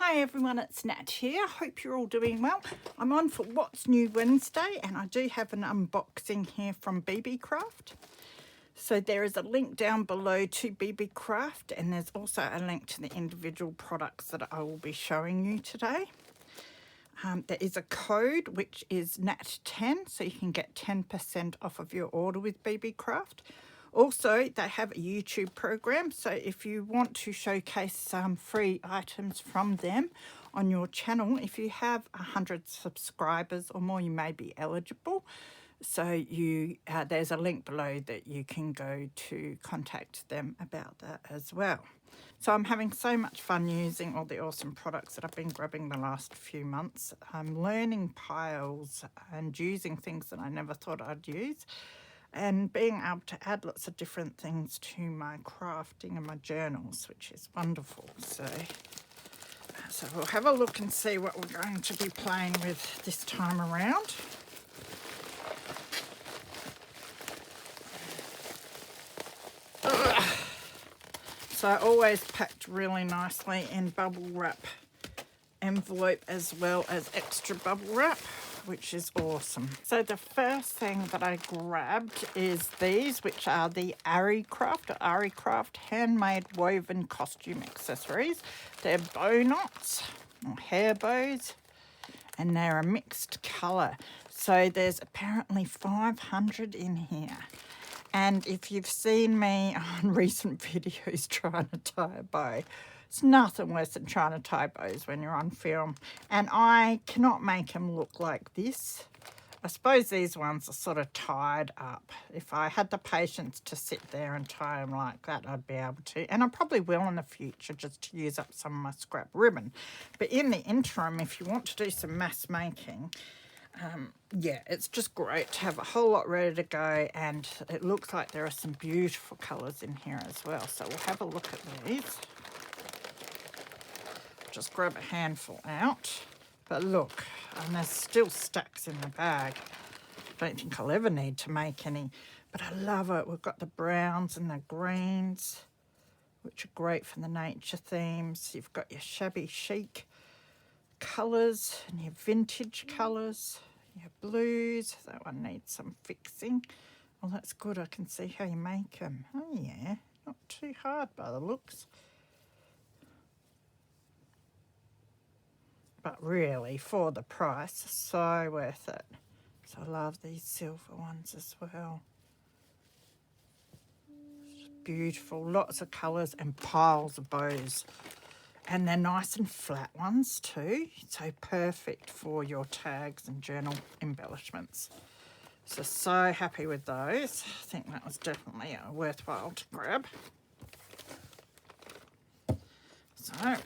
Hi everyone, it's Nat here. Hope you're all doing well. I'm on for What's New Wednesday and I do have an unboxing here from Beebeecraft. So there is a link down below to Beebeecraft and there's also a link to the individual products that I will be showing you today. There is a code which is NAT10, so you can get 10% off of your order with Beebeecraft. Also, they have a YouTube program, so if you want to showcase some free items from them on your channel, if you have 100 subscribers or more, you may be eligible. So there's a link below that you can go to contact them about that as well. So I'm having so much fun using all the awesome products that I've been grabbing the last few months. I'm learning piles and using things that I never thought I'd use, and being able to add lots of different things to my crafting and my journals, which is wonderful. So we'll have a look and see what we're going to be playing with this time around. So always packed really nicely in bubble wrap envelope as well as extra bubble wrap, which is awesome. So the first thing that I grabbed is these, which are the Beebeecraft handmade woven costume accessories. They're bow knots or hair bows, and they're a mixed colour. So there's apparently 500 in here. And if you've seen me on recent videos trying to tie a bow, it's nothing worse than trying to tie bows when you're on film. And I cannot make them look like this. I suppose these ones are sort of tied up. If I had the patience to sit there and tie them like that, I'd be able to. And I probably will in the future, just to use up some of my scrap ribbon. But in the interim, if you want to do some mass making, yeah, it's just great to have a whole lot ready to go, and it looks like there are some beautiful colours in here as well. So we'll have a look at these. Just grab a handful out. But look, and there's still stacks in the bag. Don't think I'll ever need to make any, but I love it. We've got the browns and the greens, which are great for the nature themes. You've got your shabby chic colours and your vintage colours, your blues. That one needs some fixing. Well, that's good. I can see how you make them. Oh yeah, not too hard by the looks. But really, for the price, so worth it. So I love these silver ones as well. Beautiful, lots of colours and piles of bows. And they're nice and flat ones too, so perfect for your tags and journal embellishments. So happy with those. I think that was definitely worthwhile to grab. So I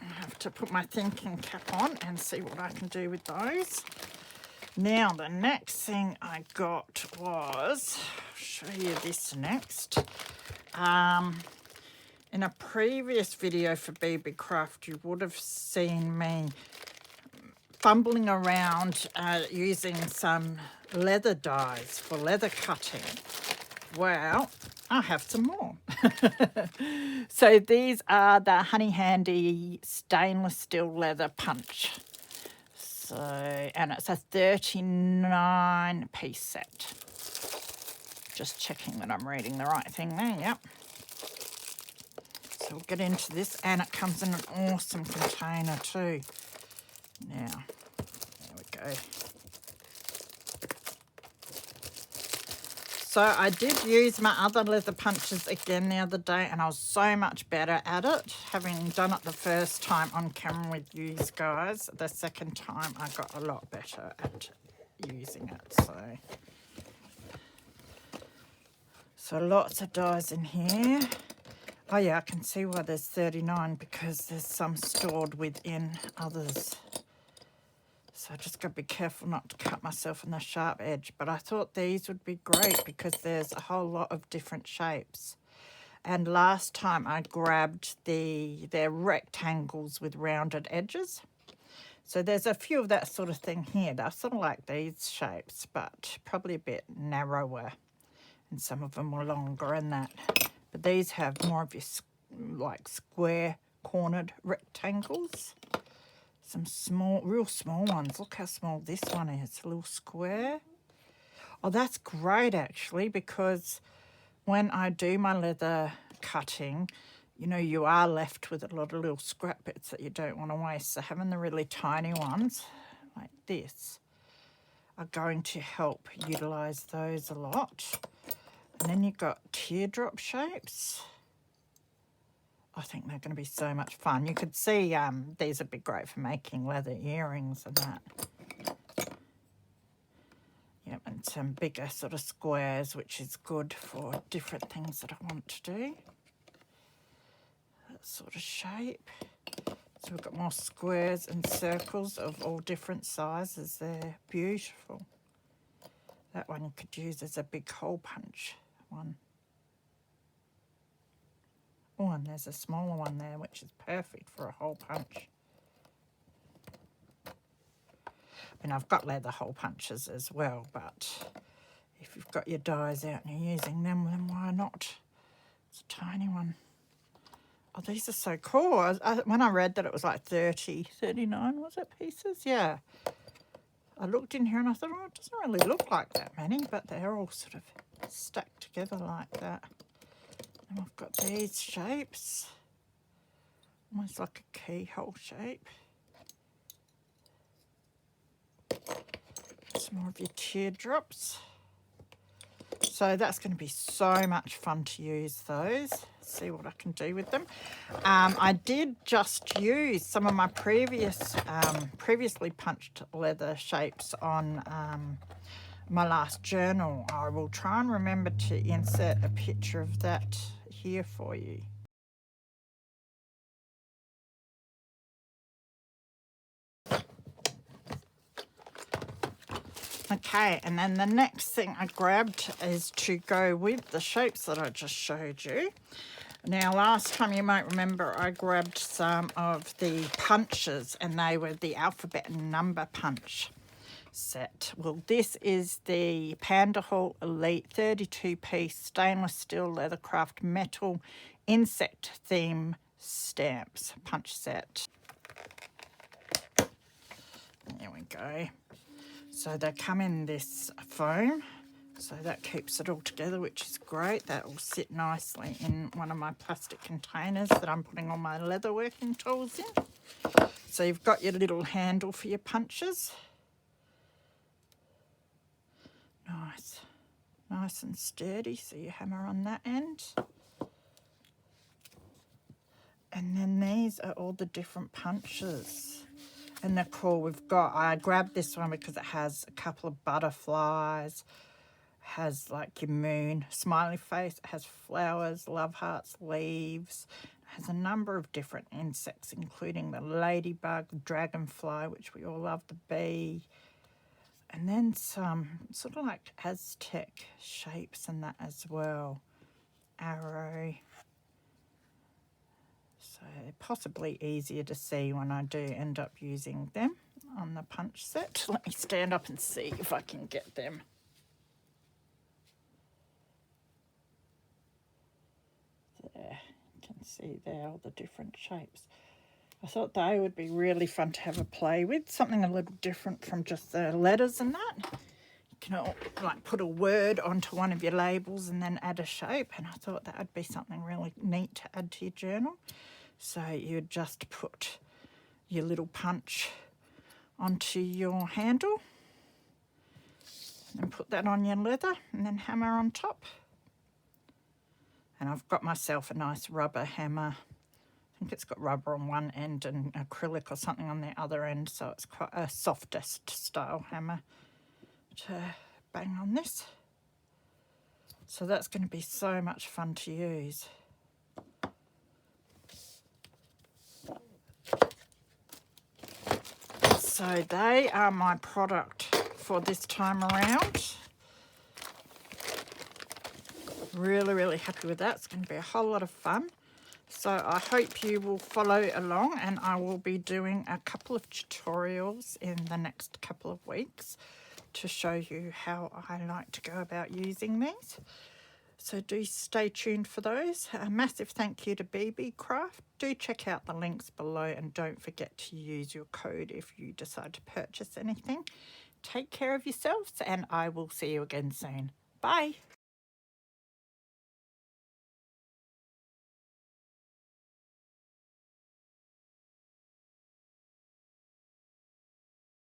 have to put my thinking cap on and see what I can do with those. Now the next thing I got was, I'll show you this next. In a previous video for Beebeecraft, you would have seen me fumbling around using some leather dies for leather cutting. Well, I have some more. So these are the Honey Handy stainless steel leather punch. So, and it's a 39-piece set. Just checking that I'm reading the right thing there, yep. So we'll get into this, and it comes in an awesome container too. Now, there we go. So I did use my other leather punches again the other day, and I was so much better at it, having done it the first time on camera with you guys. The second time I got a lot better at using it. So lots of dies in here. Oh yeah, I can see why there's 39, because there's some stored within others. So I just got to be careful not to cut myself on the sharp edge. But I thought these would be great because there's a whole lot of different shapes. And last time I grabbed they're rectangles with rounded edges. So there's a few of that sort of thing here. They're sort of like these shapes, but probably a bit narrower. And some of them were longer and that. But these have more of your like square cornered rectangles. some small, real small ones. Look how small this one is, a little square. Oh, that's great actually, because when I do my leather cutting, you know, you are left with a lot of little scrap bits that you don't want to waste. So having the really tiny ones like this are going to help utilize those a lot. And then you've got teardrop shapes. I think they're going to be so much fun. You could see these would be great for making leather earrings and that. Yep, and some bigger sort of squares, which is good for different things that I want to do. That sort of shape. So we've got more squares and circles of all different sizes. They're beautiful. That one you could use as a big hole punch one. Oh, and there's a smaller one there, which is perfect for a hole punch. I mean, I've got leather hole punches as well, but if you've got your dies out and you're using them, then why not? It's a tiny one. Oh, these are so cool. When I read that it was like 39, was it, pieces? Yeah. I looked in here and I thought, oh, it doesn't really look like that many, but they're all sort of stacked together like that. And I've got these shapes, almost like a keyhole shape. Some more of your teardrops. So that's going to be so much fun to use those. See what I can do with them. I did just use some of my previously punched leather shapes on my last journal. I will try and remember to insert a picture of that here for you. Okay, and then the next thing I grabbed is to go with the shapes that I just showed you. Now, last time you might remember I grabbed some of the punches, and they were the alphabet and number punch set. Well, this is the Panda Hall Elite 32-piece stainless steel leathercraft metal insect theme stamps punch set. There we go. So they come in this foam, so that keeps it all together, which is great. That will sit nicely in one of my plastic containers that I'm putting all my leather working tools in. So you've got your little handle for your punches. Nice and sturdy, so you hammer on that end. And then these are all the different punches. And they're cool. I grabbed this one because it has a couple of butterflies, has like your moon, smiley face, it has flowers, love hearts, leaves, it has a number of different insects, including the ladybug, dragonfly, which we all love, the bee, and then some sort of like Aztec shapes and that as well. Arrow. So possibly easier to see when I do end up using them on the punch set. Let me stand up and see if I can get them. There, you can see there all the different shapes. I thought they would be really fun to have a play with, something a little different from just the letters and that. You can all, like, put a word onto one of your labels and then add a shape, and I thought that would be something really neat to add to your journal. So you'd just put your little punch onto your handle and put that on your leather and then hammer on top. And I've got myself a nice rubber hammer. I think it's got rubber on one end and acrylic or something on the other end, so it's quite a softest style hammer to bang on this. So that's going to be so much fun to use. So they are my product for this time around. Really happy with that. It's going to be a whole lot of fun. So I hope you will follow along, and I will be doing a couple of tutorials in the next couple of weeks to show you how I like to go about using these. So do stay tuned for those. A massive thank you to Beebeecraft. Do check out the links below and don't forget to use your code if you decide to purchase anything. Take care of yourselves and I will see you again soon. Bye.